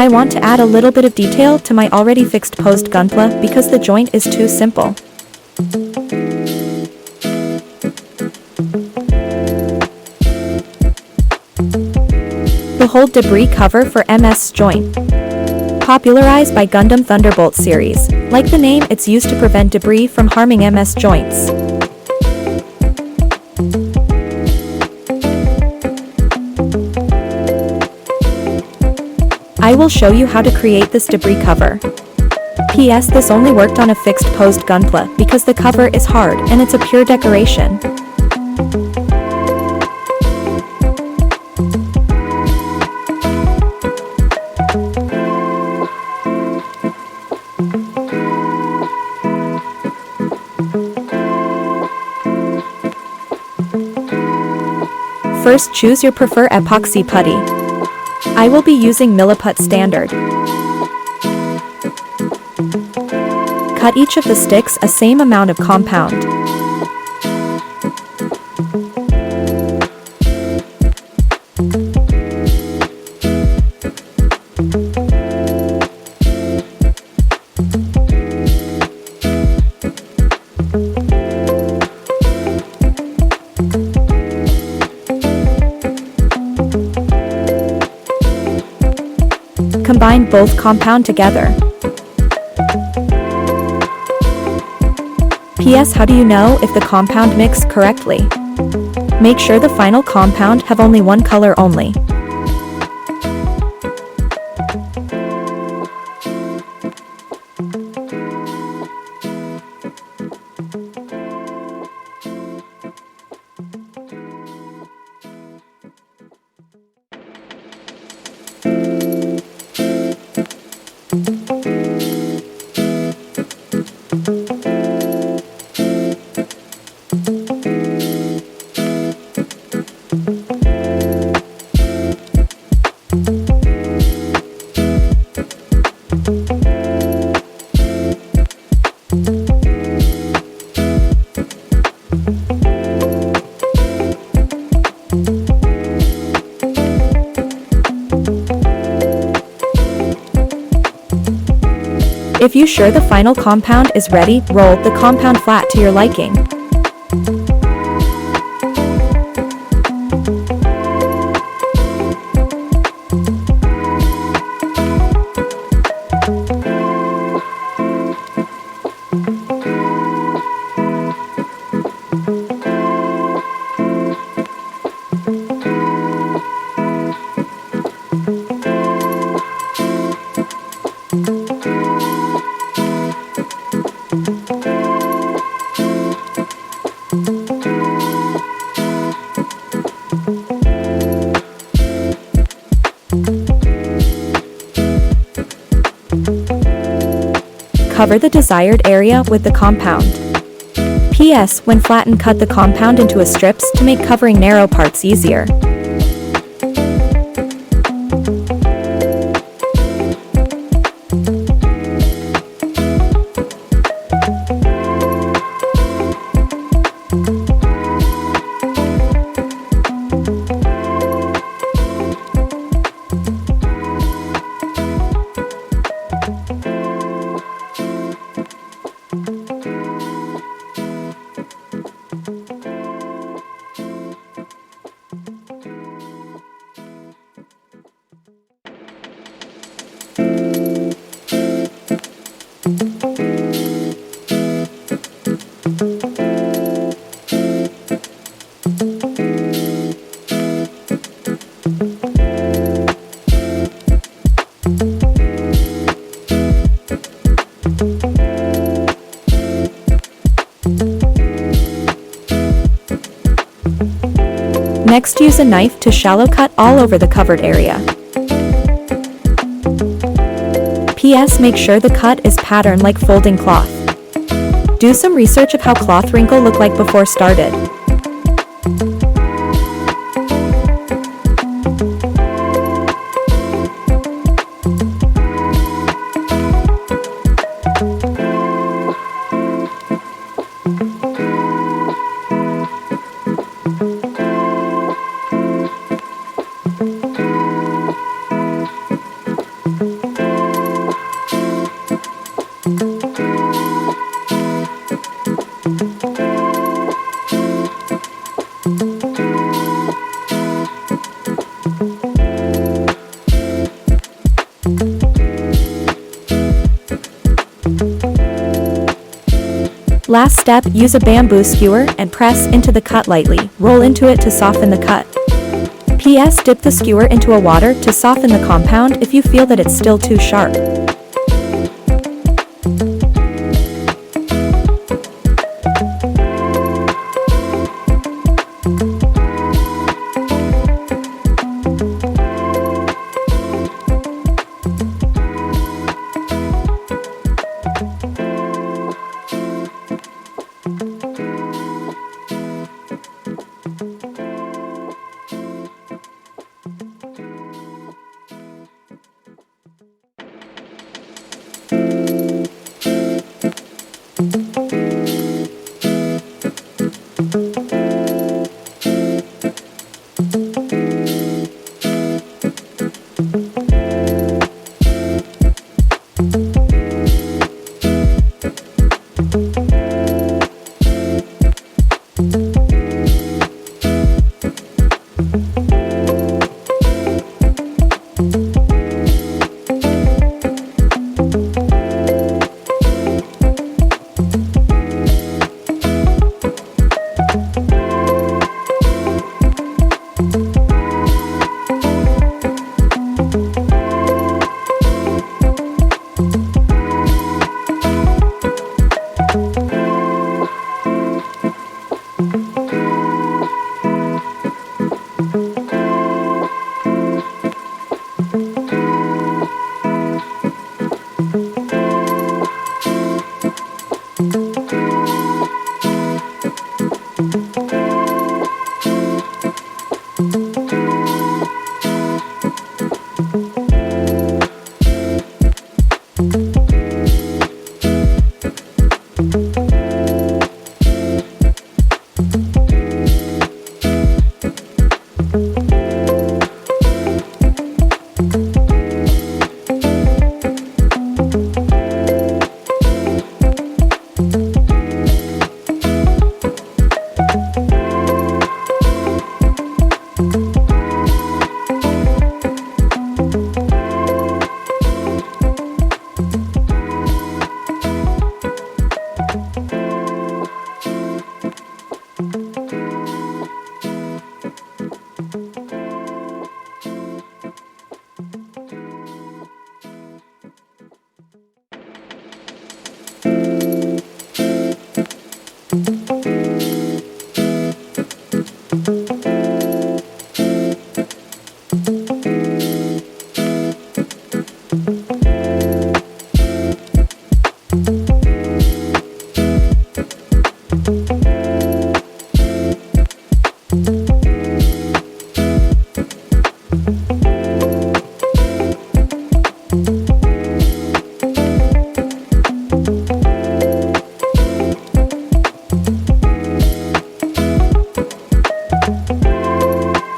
I want to add a little bit of detail to my already fixed post gunpla because the joint is too simple. The hold debris cover for MS joint. Popularized by Gundam Thunderbolt series. Like the name, it's used to prevent debris from harming MS joints. I will show you how to create this debris cover. PS, this only worked on a fixed post gunpla because the cover is hard and it's a pure decoration. First, choose your preferred epoxy putty. I will be using Milliput Standard. Cut each of the sticks a same amount of compound. Combine both compound together. PS, how do you know if the compound mixed correctly? Make sure the final compound have only one color only. If you're sure the final compound is ready, roll the compound flat to your liking. Cover the desired area with the compound. PS, when flattened, cut the compound into strips to make covering narrow parts easier. Next, use a knife to shallow cut all over the covered area. PS, make sure the cut is patterned like folding cloth. Do some research of how cloth wrinkle look like before started. Last step, use a bamboo skewer and press into the cut lightly. Roll into it to soften the cut. PS. Dip the skewer into a water to soften the compound if you feel that it's still too sharp.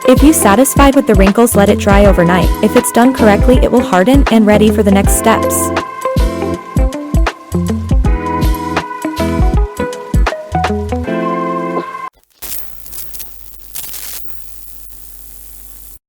If you're satisfied with the wrinkles, let it dry overnight. If it's done correctly, it will harden and ready for the next steps.